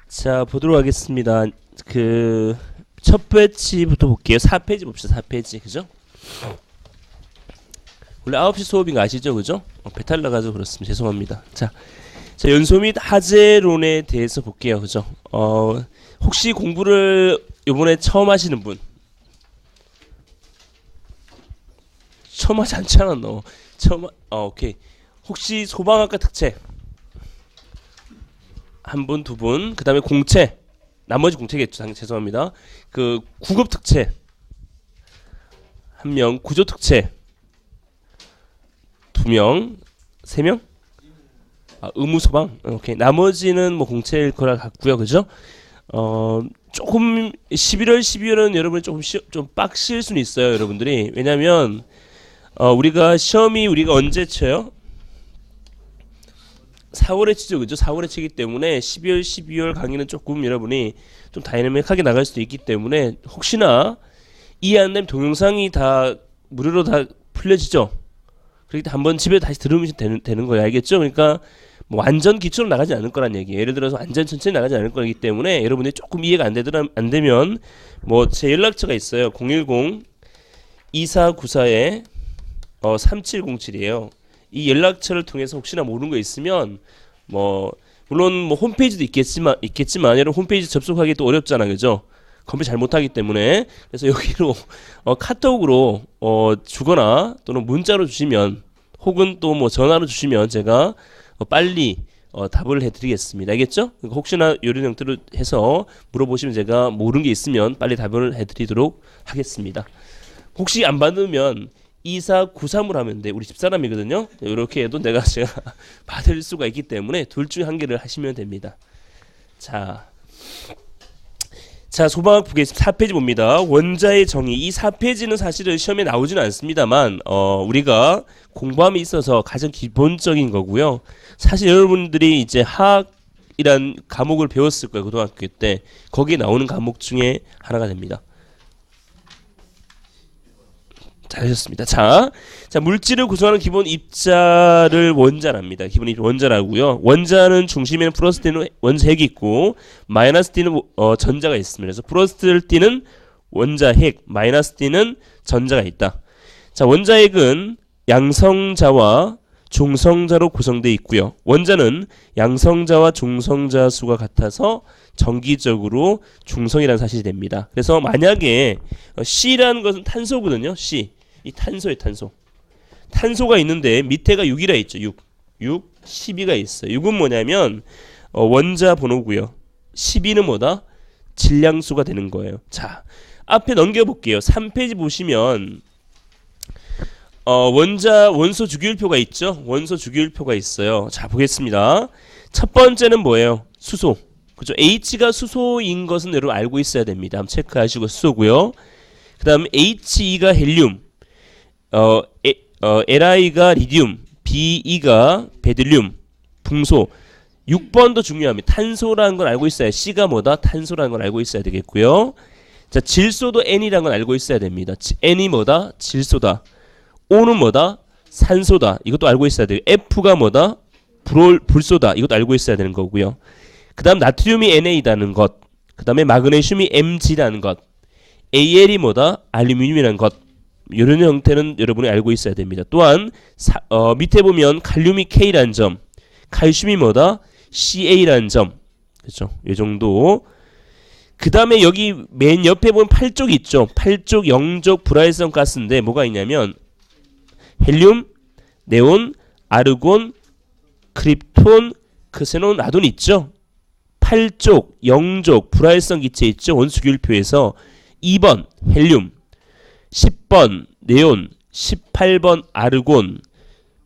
자, 보도록 하겠습니다. 첫 배치부터 볼게요. 4페이지 봅시다. 4페이지. 그죠? 원래 9시 수업인 거 아시죠? 그죠? 배탈 나가지고 그렇습니다. 죄송합니다. 자, 연소 및 하재론에 대해서 볼게요. 그죠? 혹시 공부를 요번에 처음 하시는 분? 처음 하지 않잖아, 너. 오케이. 혹시 소방학과 특채? 한 분, 두 분. 그 다음에 공채. 나머지 공채겠죠. 죄송합니다. 구급 특채. 한 명. 구조 특채. 두 명. 세 명? 의무 소방. 오케이. 나머지는 뭐 공채일 거라 같고요. 그죠? 조금 11월, 12월은 여러분이 좀 빡실 수는 있어요, 여러분들이. 왜냐면 우리가 시험이 언제 쳐요? 4월에 치죠, 그죠? 4월에 치기 때문에 11월, 12월 강의는 조금 여러분이 좀 다이내믹하게 나갈 수도 있기 때문에 혹시나 이해 안 되면 동영상이 다 무료로 다 풀려지죠? 그렇기 때문에 한번 집에 다시 들으면 되는 거예요, 알겠죠? 그러니까 뭐 완전 기초로 나가지 않을 거란 얘기예요. 예를 들어서 완전 천천히 나가지 않을 거기 때문에 여러분들이 조금 이해가 안 되면 뭐 제 연락처가 있어요. 010-2494에 3707이에요. 이 연락처를 통해서 혹시나 모르는 거 있으면 물론 뭐 홈페이지도 있겠지만 여러분 홈페이지 접속하기 또 어렵잖아, 그죠? 컴퓨터 잘 못하기 때문에. 그래서 여기로 카톡으로 주거나 또는 문자로 주시면 혹은 또 뭐 전화로 주시면 제가 빨리 답을 해드리겠습니다. 알겠죠? 그러니까 혹시나 이런 형태로 해서 물어보시면 제가 모르는 게 있으면 빨리 답을 해드리도록 하겠습니다. 혹시 안 받으면 2493으로 하면 돼. 우리 집사람이거든요. 이렇게 해도 제가 받을 수가 있기 때문에 둘 중에 한 개를 하시면 됩니다. 자, 소방학 보겠습니다. 4페이지 봅니다. 원자의 정의. 이 4페이지는 사실은 시험에 나오지는 않습니다만 우리가 공부함에 있어서 가장 기본적인 거고요. 사실 여러분들이 이제 화학이란 과목을 배웠을 거예요. 고등학교 때. 거기에 나오는 과목 중에 하나가 됩니다. 잘하셨습니다. 자, 물질을 구성하는 기본 입자를 원자랍니다. 기본 입자 원자라고요. 원자는 중심에는 플러스 띠는 원자핵이 있고 마이너스 띠는 전자가 있습니다. 그래서 플러스 띠는 원자핵, 마이너스 띠는 전자가 있다. 자, 원자핵은 양성자와 중성자로 구성되어 있고요. 원자는 양성자와 중성자 수가 같아서 정기적으로 중성이라는 사실이 됩니다. 그래서 만약에 C라는 것은 탄소거든요. C. 이 탄소예요, 탄소. 탄소가 있는데 밑에가 6이라 있죠. 6, 12가 있어요. 6은 뭐냐면 원자 번호고요. 12는 뭐다? 질량수가 되는 거예요. 자, 앞에 넘겨볼게요. 3페이지 보시면 원소 주기율표가 있죠. 원소 주기율표가 있어요. 자, 보겠습니다. 첫 번째는 뭐예요? 수소. 그죠? H가 수소인 것은 여러분 알고 있어야 됩니다. 한번 체크하시고 수소고요. 그 다음 HE가 헬륨, Li가 리듐, Be가 베릴륨, 붕소. 6번도 중요합니다. 탄소라는 걸 알고 있어야, C가 뭐다? 탄소라는 걸 알고 있어야 되겠고요. 자, 질소도 N이라는 걸 알고 있어야 됩니다. N이 뭐다? 질소다. O는 뭐다? 산소다. 이것도 알고 있어야 돼요. F가 뭐다? 불소다. 이것도 알고 있어야 되는 거고요. 그 다음 나트륨이 NA라는 것, 그 다음에 마그네슘이 Mg라는 것, AL이 뭐다? 알루미늄이라는 것. 이런 형태는 여러분이 알고 있어야 됩니다. 또한 밑에 보면 칼륨이 K라는 점, 칼슘이 뭐다? CA라는 점. 그렇죠? 이 정도. 그 다음에 여기 맨 옆에 보면 8쪽 있죠. 8쪽 영적 불활성 가스인데 뭐가 있냐면 헬륨, 네온, 아르곤, 크립톤, 크세논, 라돈 있죠. 8쪽 영적 불활성 기체 있죠. 원소기율표에서 2번 헬륨, 10번 네온, 18번 아르곤,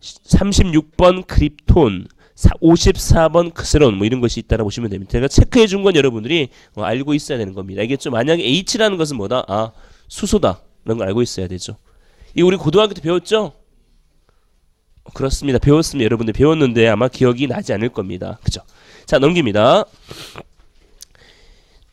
36번 크립톤, 54번 크세논 뭐 이런 것이 있다고 보시면 됩니다. 제가 체크해 준 건 여러분들이 알고 있어야 되는 겁니다. 알겠죠? 만약에 H라는 것은 뭐다? 수소다. 이런 걸 알고 있어야 되죠. 이 우리 고등학교 때 배웠죠? 그렇습니다. 배웠습니다. 여러분들 배웠는데 아마 기억이 나지 않을 겁니다. 그죠? 자, 넘깁니다.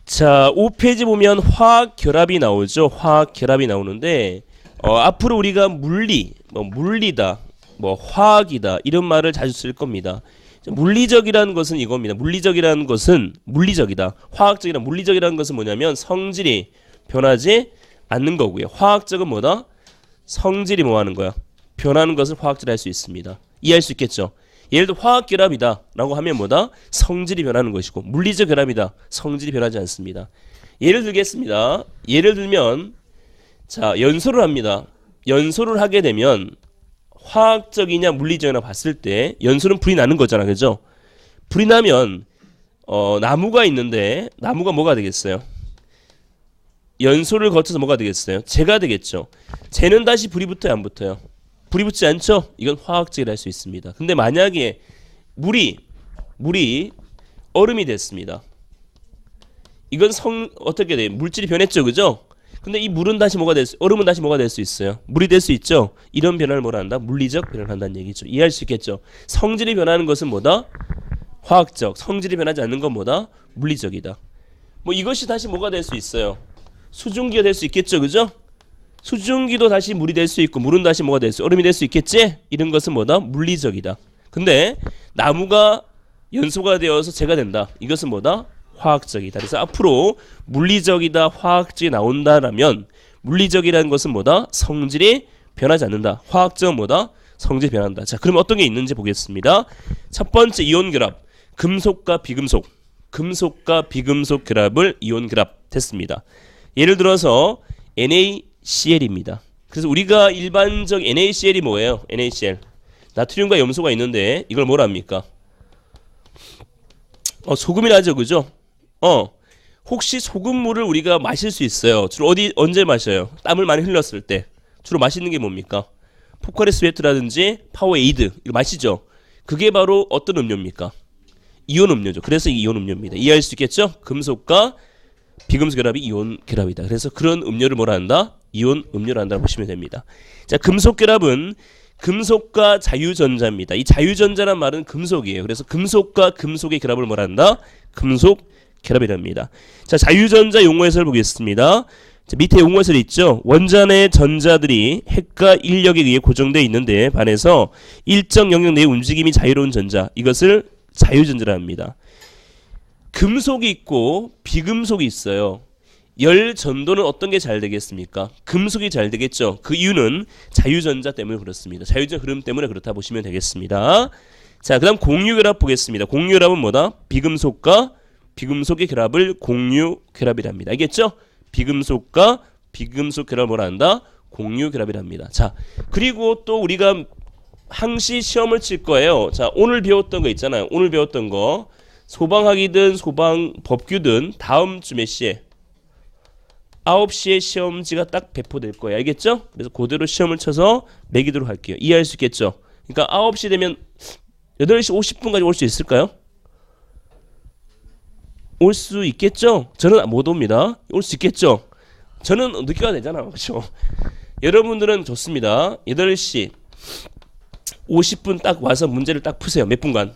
자, 5페이지 보면 화학 결합이 나오죠. 화학 결합이 나오는데 앞으로 우리가 물리다, 화학이다 이런 말을 자주 쓸 겁니다. 물리적이라는 것은 이겁니다. 물리적이라는 것은 물리적이다. 화학적이란 물리적이라는 것은 뭐냐면 성질이 변하지 않는 거고요. 화학적은 뭐다? 성질이 뭐 하는 거야? 변하는 것을 화학적이라 할 수 있습니다. 이해할 수 있겠죠? 예를 들어 화학결합이다 라고 하면 뭐다? 성질이 변하는 것이고 물리적 결합이다. 성질이 변하지 않습니다. 예를 들겠습니다. 예를 들면 자 연소를 합니다. 연소를 하게 되면 화학적이냐 물리적이냐 봤을 때 연소는 불이 나는 거잖아. 그죠? 불이 나면 나무가 있는데 나무가 뭐가 되겠어요? 연소를 거쳐서 뭐가 되겠어요? 재가 되겠죠. 재는 다시 불이 붙어요? 안 붙어요? 불이 붙지 않죠? 이건 화학적이라 할 수 있습니다. 근데 만약에 물이 얼음이 됐습니다. 이건 어떻게 돼요? 물질이 변했죠. 그죠? 근데 이 물은 다시 뭐가 될 수, 얼음은 다시 뭐가 될 수 있어요? 물이 될 수 있죠. 이런 변화를 뭐라 한다? 물리적 변화를 한다는 얘기죠. 이해할 수 있겠죠? 성질이 변하는 것은 뭐다? 화학적. 성질이 변하지 않는 건 뭐다? 물리적이다. 뭐 이것이 다시 뭐가 될 수 있어요? 수증기가 될 수 있겠죠. 그죠? 수증기도 다시 물이 될 수 있고 물은 다시 뭐가 될 수, 얼음이 될 수 있겠지? 이런 것은 뭐다? 물리적이다. 근데 나무가 연소가 되어서 재가 된다. 이것은 뭐다? 화학적이다. 그래서 앞으로 물리적이다, 화학적이 나온다라면 물리적이라는 것은 뭐다? 성질이 변하지 않는다. 화학적은 뭐다? 성질이 변한다. 자, 그럼 어떤 게 있는지 보겠습니다. 첫 번째 이온 결합. 금속과 비금속. 금속과 비금속 결합을 이온 결합 됐습니다. 예를 들어서 NaCl입니다. 그래서 우리가 일반적 NaCl이 뭐예요? NaCl. 나트륨과 염소가 있는데 이걸 뭐라 합니까? 소금이라죠. 그죠? 혹시 소금물을 우리가 마실 수 있어요. 주로 언제 마셔요? 땀을 많이 흘렸을 때. 주로 마시는 게 뭡니까? 포카리 스웨트라든지 파워에이드. 이거 마시죠? 그게 바로 어떤 음료입니까? 이온 음료죠. 그래서 이온 음료입니다. 이해할 수 있겠죠? 금속과 비금속 결합이 이온 결합이다. 그래서 그런 음료를 뭐라 한다? 이온 음료를 한다고 보시면 됩니다. 자, 금속 결합은 금속과 자유전자입니다. 이 자유전자란 말은 금속이에요. 그래서 금속과 금속의 결합을 뭐라 한다? 금속 결합이랍니다. 자, 자유전자 용어 해설 보겠습니다. 자, 밑에 용어 해설이 있죠. 원자 내 전자들이 핵과 인력에 의해 고정되어 있는데 반해서 일정 영역 내의 움직임이 자유로운 전자, 이것을 자유전자라 합니다. 금속이 있고 비금속이 있어요. 열 전도는 어떤 게 잘 되겠습니까? 금속이 잘 되겠죠. 그 이유는 자유전자 때문에 그렇습니다. 자유전자 흐름 때문에 그렇다 보시면 되겠습니다. 자, 그 다음 공유결합 보겠습니다. 공유결합은 뭐다? 비금속과 비금속의 결합을 공유결합이랍니다. 알겠죠? 비금속과 비금속 결합을 뭐라 한다? 공유결합이랍니다. 자, 그리고 또 우리가 항시 시험을 칠 거예요. 자, 오늘 배웠던 거 있잖아요. 오늘 배웠던 거 소방학이든 소방법규든 다음 주 몇 시에? 9시에 시험지가 딱 배포될 거예요. 알겠죠? 그래서 그대로 시험을 쳐서 매기도록 할게요. 이해할 수 있겠죠? 그러니까 9시 되면 8시 50분까지 올 수 있을까요? 올 수 있겠죠? 저는 못 옵니다. 올 수 있겠죠? 저는 늦게 가야 되잖아요. 그렇죠? 여러분들은 좋습니다. 8시 50분 딱 와서 문제를 딱 푸세요. 몇 분간?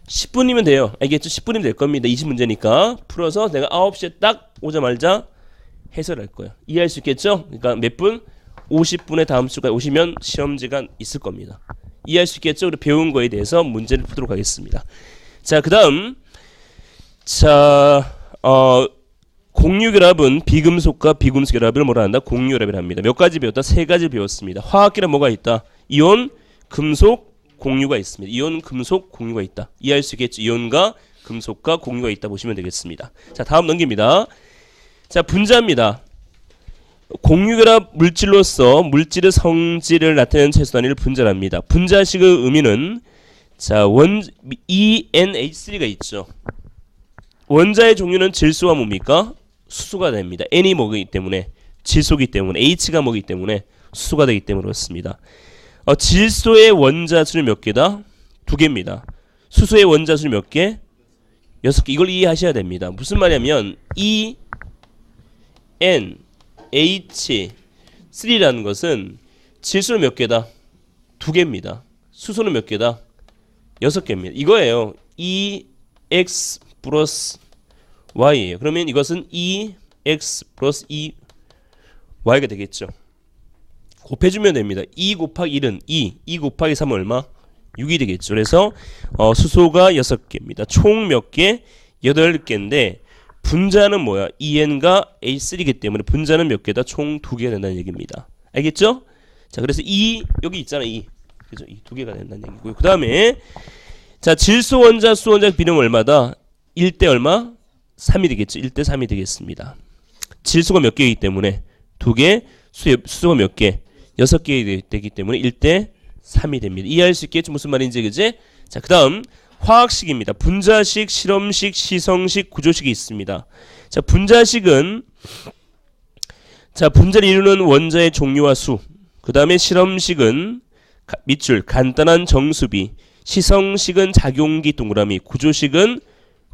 10분이면 돼요. 알겠죠? 10분이면 될 겁니다. 20문제니까 풀어서 내가 9시에 딱 오자마자 해설할 거예요. 이해할 수 있겠죠? 그러니까 몇 분? 50분에 다음 주까지 오시면 시험지가 있을 겁니다. 이해할 수 있겠죠? 그리고 배운 거에 대해서 문제를 푸도록 하겠습니다. 자, 그 다음 공유결합은 비금속과 비금속 결합을 뭐라 한다? 공유결합이라 합니다. 몇 가지 배웠다? 3가지 배웠습니다. 화학결합 뭐가 있다? 이온, 금속, 공유가 있습니다. 이온, 금속, 공유가 있다. 이해할 수 있겠죠? 이온과 금속과 공유가 있다 보시면 되겠습니다. 자, 다음 넘깁니다. 자, 분자입니다. 공유결합 물질로서 물질의 성질을 나타내는 채소 단위를 분자랍니다. 분자식의 의미는 자, ENH3가 있죠. 원자의 종류는 질소와 뭡니까? 수소가 됩니다. N이 뭐기 때문에? 질소기 때문에. H가 뭐기 때문에? 수소가 되기 때문에 그렇습니다. 질소의 원자수는 몇 개다? 2개입니다. 수소의 원자수는 몇 개? 6개. 이걸 이해하셔야 됩니다. 무슨 말이냐면 ENH3라는 것은 질소는 몇 개다? 2개입니다. 수소는 몇 개다? 6개입니다. 이거예요. EX 플러스 Y예요. 그러면 이것은 EX 플러스 EY가 되겠죠. 곱해주면 됩니다. 2 곱하기 1은 2 곱하기 3은 얼마? 6이 되겠죠. 그래서 수소가 6개입니다. 총 몇 개? 8개인데 분자는 뭐야? EN과 A3이기 때문에 분자는 몇 개다? 총 2개가 된다는 얘기입니다. 알겠죠? 자, 그래서 여기 있잖아. 그죠? 이 2개가 된다는 얘기고요. 그 다음에 자, 질소 원자, 수소 원자 비율은 얼마다? 1대 얼마? 3이 되겠죠. 1대 3이 되겠습니다. 질소가 몇 개이기 때문에 2개, 수소가 몇 개? 6개 되기 때문에 1대 3이 됩니다. 이해할 수 있겠죠? 무슨 말인지, 그지? 자, 그 다음 화학식입니다. 분자식, 실험식, 시성식, 구조식이 있습니다. 자, 분자식은 자, 분자를 이루는 원자의 종류와 수. 그 다음에 실험식은 밑줄 간단한 정수비. 시성식은 작용기 동그라미. 구조식은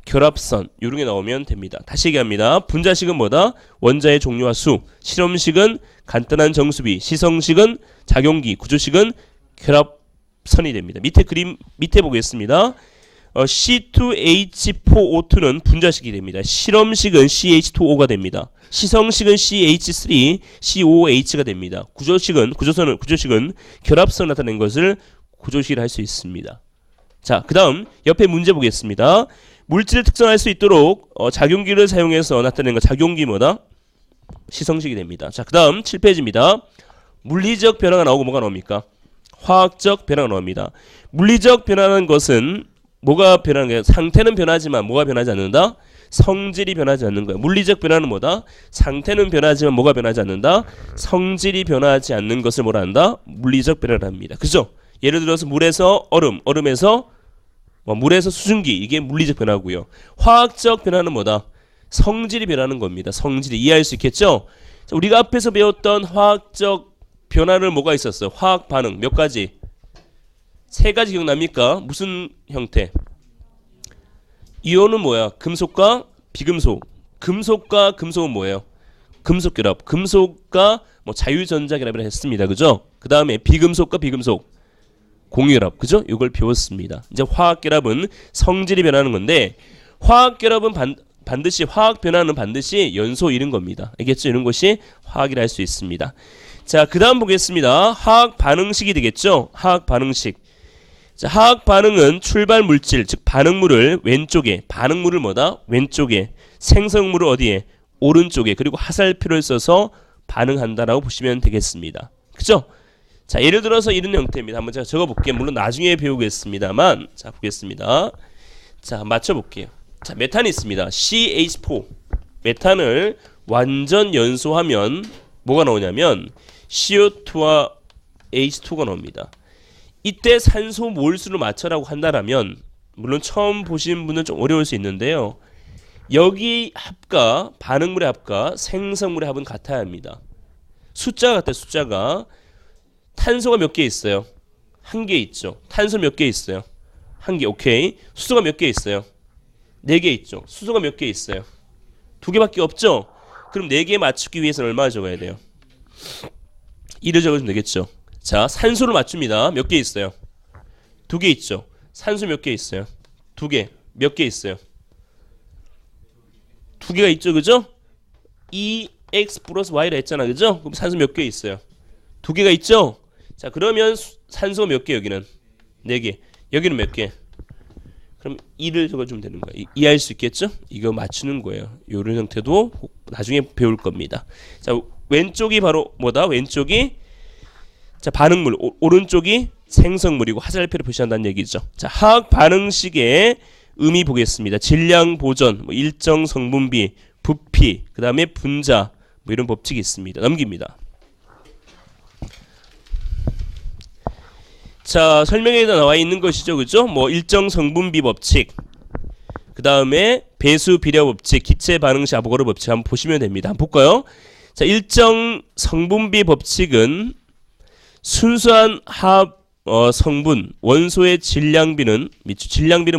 결합선. 이런 게 나오면 됩니다. 다시 얘기합니다. 분자식은 뭐다? 원자의 종류와 수. 실험식은 간단한 정수비. 시성식은 작용기. 구조식은 결합선이 됩니다. 밑에 그림 밑에 보겠습니다. C2H4O2는 분자식이 됩니다. 실험식은 CH2O가 됩니다. 시성식은 CH3, COOH가 됩니다. 구조식은 결합선 나타낸 것을 구조식이라 할 수 있습니다. 자, 그 다음 옆에 문제 보겠습니다. 물질을 특성할 수 있도록 작용기를 사용해서 나타낸 거 작용기 뭐다? 시성식이 됩니다. 자, 그 다음 7페이지입니다. 물리적 변화가 나오고 뭐가 나옵니까? 화학적 변화가 나옵니다. 물리적 변화라는 것은 뭐가 변하는 거예요? 상태는 변하지만 뭐가 변하지 않는다? 성질이 변하지 않는 거예요. 물리적 변화는 뭐다? 상태는 변하지만 뭐가 변하지 않는다? 성질이 변하지 않는 것을 뭐라 한다? 물리적 변화를 합니다. 그죠? 예를 들어서 물에서 얼음, 얼음에서 물에서 수증기, 이게 물리적 변화고요. 화학적 변화는 뭐다? 성질이 변하는 겁니다. 성질이. 이해할 수 있겠죠? 자, 우리가 앞에서 배웠던 화학적 변화는 뭐가 있었어요? 화학 반응 몇 가지? 3가지 기억납니까? 무슨 형태? 이온은 뭐야? 금속과 비금속. 금속과 금속은 뭐예요? 금속 결합. 금속과 자유전자 결합이라 했습니다. 그죠? 그 다음에 비금속과 비금속 공유결합. 그죠? 이걸 배웠습니다. 이제 화학결합은 성질이 변하는 건데 화학결합은 반드시 화학 변화는 반드시 연소 이런 겁니다. 알겠죠? 이런 것이 화학이라 할 수 있습니다. 자, 그 다음 보겠습니다. 화학 반응식이 되겠죠? 화학 반응식. 자, 화학 반응은 출발 물질, 즉 반응물을 왼쪽에, 반응물을 뭐다? 왼쪽에, 생성물을 어디에? 오른쪽에, 그리고 화살표를 써서 반응한다라고 보시면 되겠습니다. 그죠? 자, 예를 들어서 이런 형태입니다. 한번 제가 적어볼게요. 물론 나중에 배우겠습니다만, 자, 보겠습니다. 자, 맞춰볼게요. 자, 메탄이 있습니다. CH4. 메탄을 완전 연소하면 뭐가 나오냐면 CO2와 H2가 나옵니다. 이때 산소 몰수를 맞춰라고 한다라면 물론 처음 보신 분은 좀 어려울 수 있는데요. 여기 합과 반응물의 합과 생성물의 합은 같아야 합니다. 숫자가 같아요. 숫자가 탄소가 몇 개 있어요? 1개 있죠. 탄소 몇 개 있어요? 1개. 오케이. 수소가 몇 개 있어요? 4개 있죠. 수소가 몇 개 있어요? 2개밖에 없죠. 그럼 4개 맞추기 위해서는 얼마 적어야 돼요? 1을 적어주면 되겠죠. 자, 산소를 맞춥니다. 몇 개 있어요? 2개 있죠. 산소 몇 개 있어요? 2개. 몇 개 있어요? 2개가 있죠. 그죠? EX 플러스 Y라 했잖아. 그죠? 그럼 산소 몇 개 있어요? 2개가 있죠? 자, 그러면 산소가 몇 개 여기는? 4개. 여기는 몇 개? 그럼 1을 적어주면 되는 거예요. 이해할 수 있겠죠? 이거 맞추는 거예요. 이런 형태도 나중에 배울 겁니다. 자, 왼쪽이 바로 뭐다? 왼쪽이 자, 반응물, 오른쪽이 생성물이고 화살표를 표시한다는 얘기죠. 자, 화학 반응식의 의미 보겠습니다. 질량 보전, 일정 성분비, 부피, 그 다음에 분자, 이런 법칙이 있습니다. 넘깁니다. 자, 설명에도 나와 있는 것이죠. 그죠? 일정 성분비 법칙, 그 다음에 배수 비례 법칙, 기체 반응식 아보가로 법칙 한번 보시면 됩니다. 한번 볼까요? 자, 일정 성분비 법칙은 순수한 화합 성분 원소의 질량비는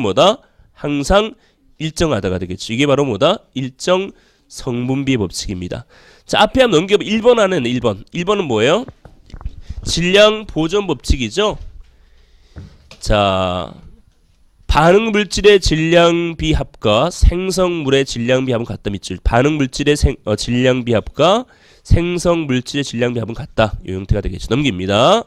뭐다? 항상 일정하다가 되겠죠. 이게 바로 뭐다? 일정 성분비 법칙입니다. 자, 앞에 한번 넘겨봐. 1번 안에 1번. 1번은 뭐예요? 질량 보존 법칙이죠. 자, 반응 물질의 질량비 합과 생성물의 질량비 합은 같다. 밑줄. 반응 물질의 질량비 합과 생성 물질의 질량비 합은 같다. 이 형태가 되겠죠. 넘깁니다.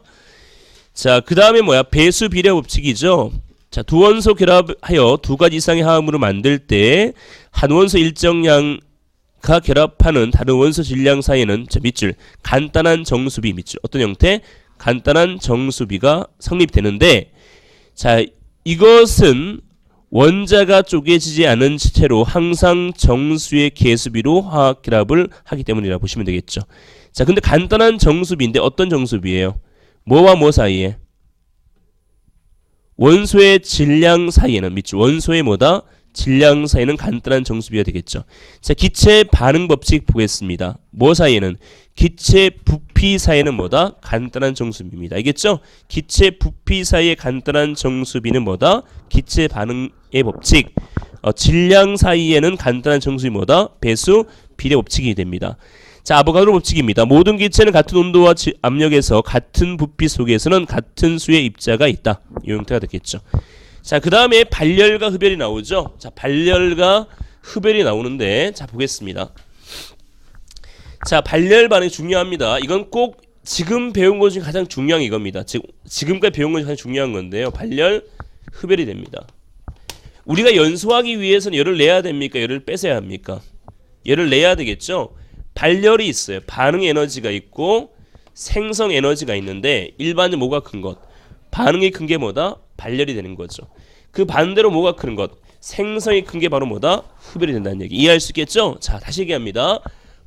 자, 그 다음에 뭐야? 배수 비례 법칙이죠. 자, 두 원소 결합하여 두 가지 이상의 화합물을 만들 때 한 원소 일정량과 결합하는 다른 원소 질량 사이에는 자, 밑줄 간단한 정수비 밑줄 어떤 형태? 간단한 정수비가 성립되는데 자, 이것은 원자가 쪼개지지 않은 채로 항상 정수의 계수비로 화학 결합을 하기 때문이라 보시면 되겠죠. 자, 근데 간단한 정수비인데 어떤 정수비예요? 뭐와 뭐 사이에? 원소의 질량 사이에는 밑줄 원소의 뭐다? 질량 사이에는 간단한 정수비가 되겠죠. 자, 기체 반응 법칙 보겠습니다. 뭐 사이에는? 기체 부피 사이에는 뭐다? 간단한 정수비입니다. 알겠죠? 기체 부피 사이의 간단한 정수비는 뭐다? 기체 반응의 법칙. 질량 사이에는 간단한 정수비 뭐다? 배수 비례 법칙이 됩니다. 자, 아보가드로 법칙입니다. 모든 기체는 같은 온도와 압력에서 같은 부피 속에서는 같은 수의 입자가 있다. 이 형태가 되겠죠. 자, 그 다음에 발열과 흡열이 나오죠. 자, 발열과 흡열이 나오는데 자, 보겠습니다. 자, 발열 반응이 중요합니다. 이건 꼭 지금 배운 것 중에 가장 중요한 이겁니다. 지금까지 배운 것 중에 가장 중요한 건데요. 발열, 흡열이 됩니다. 우리가 연소하기 위해서는 열을 내야 됩니까? 열을 뺏어야 합니까? 열을 내야 되겠죠. 발열이 있어요. 반응 에너지가 있고 생성 에너지가 있는데 일반적으로 뭐가 큰 것? 반응이 큰 게 뭐다? 발열이 되는 거죠. 그 반대로 뭐가 큰 것? 생성이 큰 게 바로 뭐다? 흡열이 된다는 얘기. 이해할 수 있겠죠? 자, 다시 얘기합니다.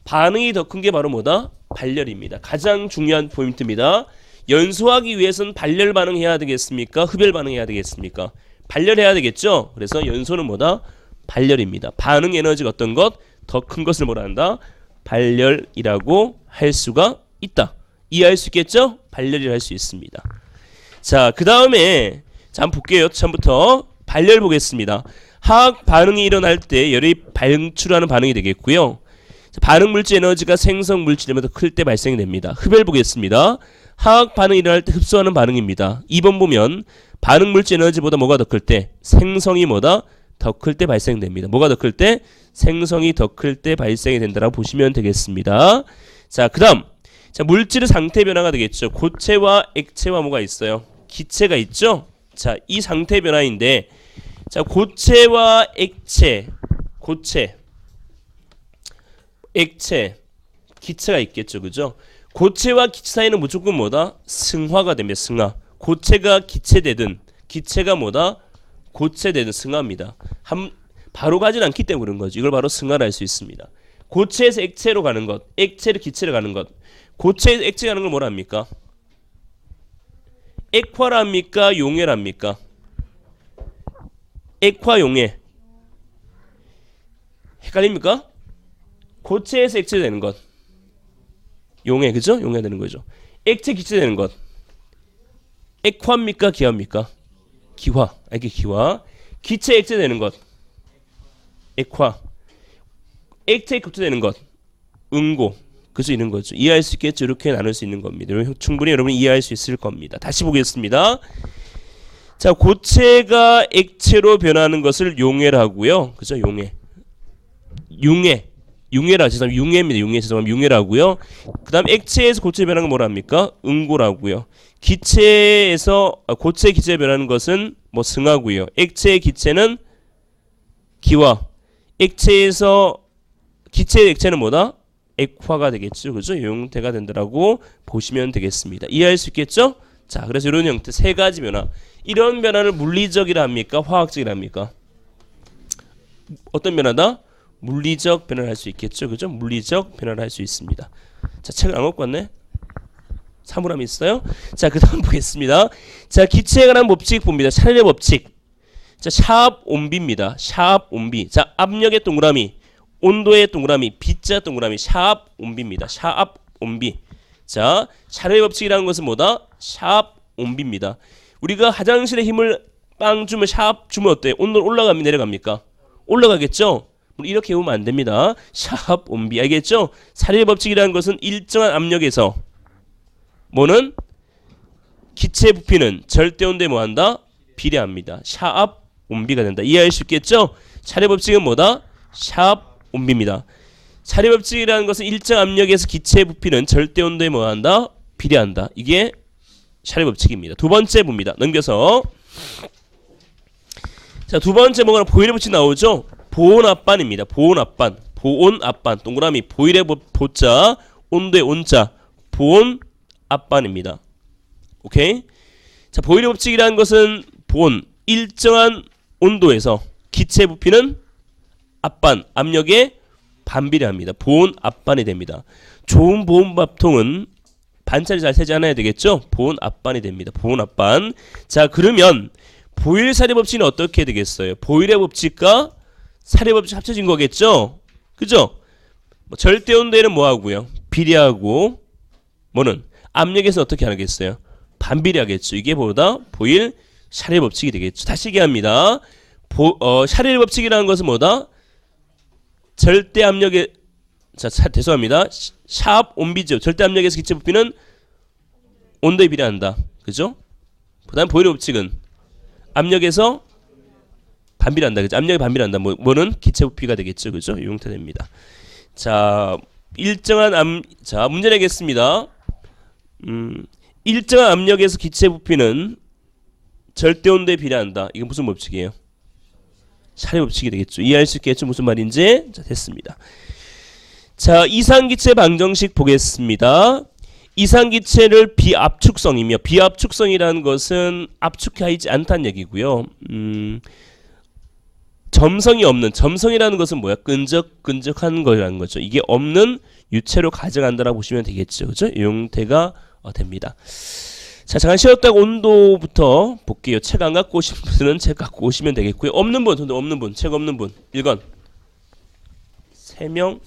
반응이 더 큰 게 바로 뭐다? 발열입니다. 가장 중요한 포인트입니다. 연소하기 위해서는 발열 반응해야 되겠습니까? 흡열 반응해야 되겠습니까? 발열해야 되겠죠? 그래서 연소는 뭐다? 발열입니다. 반응 에너지가 어떤 것? 더 큰 것을 뭐라 한다? 발열이라고 할 수가 있다. 이해할 수 있겠죠? 발열이라 할 수 있습니다. 자, 그 다음에 자, 한번 볼게요. 처음부터 발열 보겠습니다. 화학 반응이 일어날 때 열이 방출하는 반응이 되겠고요. 자, 반응 물질 에너지가 생성 물질보다 클 때 발생이 됩니다. 흡열 보겠습니다. 화학 반응이 일어날 때 흡수하는 반응입니다. 2번 보면 반응 물질 에너지보다 뭐가 더 클 때? 생성이 뭐다? 더 클 때 발생됩니다. 뭐가 더 클 때? 생성이 더 클 때 발생이 된다라고 보시면 되겠습니다. 자, 그 다음 자, 물질의 상태 변화가 되겠죠. 고체와 액체와 뭐가 있어요? 기체가 있죠. 자, 이 상태 변화인데 자, 고체와 액체, 고체, 액체, 기체가 있겠죠. 그죠? 고체와 기체 사이는 무조건 뭐다? 승화가 됩니다. 승화. 고체가 기체되든 기체가 뭐다? 고체되든 승화입니다. 바로 가진 않기 때문에 그런 거죠. 이걸 바로 승화를 할 수 있습니다. 고체에서 액체로 가는 것, 액체에서 기체로 가는 것. 고체에서 액체 가는 걸 뭐라 합니까? 액화랍니까? 용해랍니까? 액화용해. 헷갈립니까? 고체에서 액체 되는 것. 용해, 그죠? 용해 되는 거죠. 액체 기체 되는 것. 액화입니까? 기화입니까? 기화. 이게 기화. 기체 액체 되는 것. 액화. 액체 급투되는 것. 응고. 그죠? 이런 거죠. 이해할 수 있겠죠? 이렇게 나눌 수 있는 겁니다. 충분히 여러분이 이해할 수 있을 겁니다. 다시 보겠습니다. 자, 고체가 액체로 변하는 것을 용해라고요. 그죠? 용해. 융해라. 죄송합니다. 융해입니다. 융해. 죄송합니다. 융해라고요. 그 다음 액체에서 고체 변하는 건 뭐라 합니까? 응고라고요. 기체에서 고체 기체 변하는 것은 뭐 승하고요. 액체의 기체는 기화. 액체에서 기체의 액체는 뭐다? 액화가 되겠죠. 그죠? 이 형태가 된다라고 보시면 되겠습니다. 이해할 수 있겠죠? 자, 그래서 이런 형태 세 가지 변화. 이런 변화를 물리적이라 합니까? 화학적이라 합니까? 어떤 변화다? 물리적 변화를 할 수 있겠죠. 그죠? 물리적 변화를 할 수 있습니다. 자, 책을 안 갖고 왔네? 사물함이 있어요? 자, 그 다음 보겠습니다. 자, 기체에 관한 법칙 봅니다. 샤넬의 법칙. 자, 샵 온비입니다. 샵 온비. 자, 압력의 동그라미, 온도의 동그라미, B자 동그라미, 샵 온비입니다. 샵 온비. 자, 샤넬의 법칙이라는 것은 뭐다? 샵 온비입니다. 우리가 화장실에 힘을 빵 주면 샵 주면 어때요? 온도 올라갑니까? 내려갑니까? 올라가겠죠? 이렇게 해보면 안 됩니다. 샵 온비. 알겠죠? 샤넬의 법칙이라는 것은 일정한 압력에서 뭐는 기체 부피는 절대 온도에 뭐한다? 비례합니다. 샵 온비가 된다. 이해할 수 있겠죠? 샤넬의 법칙은 뭐다? 샵 온비입니다. 샤넬의 법칙이라는 것은 일정 압력에서 기체의 부피는 절대 온도에 뭐한다? 비례한다. 이게 샤를 법칙입니다. 두 번째 봅니다. 넘겨서. 자, 두 번째 뭐가 보일의 법칙 나오죠? 보온 압반입니다. 보온 압반. 보온 압반. 동그라미 보일의 보자, 온도의 온자. 보온 압반입니다. 오케이? 자, 보일의 법칙이라는 것은 보온, 일정한 온도에서 기체 부피는 압반, 압력에 반비례합니다. 보온 압반이 됩니다. 좋은 보온밥통은 반찬이 잘 새지 않아야 되겠죠? 보온 압반이 됩니다. 보온 압반. 자, 그러면 보일 사례 법칙은 어떻게 되겠어요? 보일의 법칙과 사례 법칙 합쳐진 거겠죠? 그죠? 뭐 절대 온도에는 뭐 하고요? 비례하고 뭐는 압력에서 어떻게 하겠어요? 반비례하겠죠. 이게 뭐다? 보일 샤렐 법칙이 되겠죠. 다시 얘기합니다. 샤렐 법칙이라는 것은 뭐다? 절대 압력에 죄송합니다. 샵 온비죠. 절대 압력에서 기체 부피는 온도에 비례한다. 그죠? 그다음 보일의 법칙은 압력에서 반비례한다. 그죠? 압력에 반비례한다. 뭐는 기체 부피가 되겠죠. 그죠? 이 형태 됩니다. 자, 자, 문제 내겠습니다. 일정한 압력에서 기체 부피는 절대 온도에 비례한다. 이건 무슨 법칙이에요? 샤렐 법칙이 되겠죠. 이해할 수 있겠죠? 무슨 말인지. 자, 됐습니다. 자, 이상기체 방정식 보겠습니다. 이상기체를 비압축성이며, 비압축성이라는 것은 압축하지 않다는 얘기고요. 점성이 없는, 점성이라는 것은 뭐야? 끈적끈적한 거라는 거죠. 이게 없는 유체로 가정한다라고 보시면 되겠죠. 그죠? 이 형태가 됩니다. 자, 잠깐 쉬었다가 온도부터 볼게요. 책 안 갖고 오신 분은 책 갖고 오시면 되겠고요. 없는 분, 책 없는 분, 1건 3명,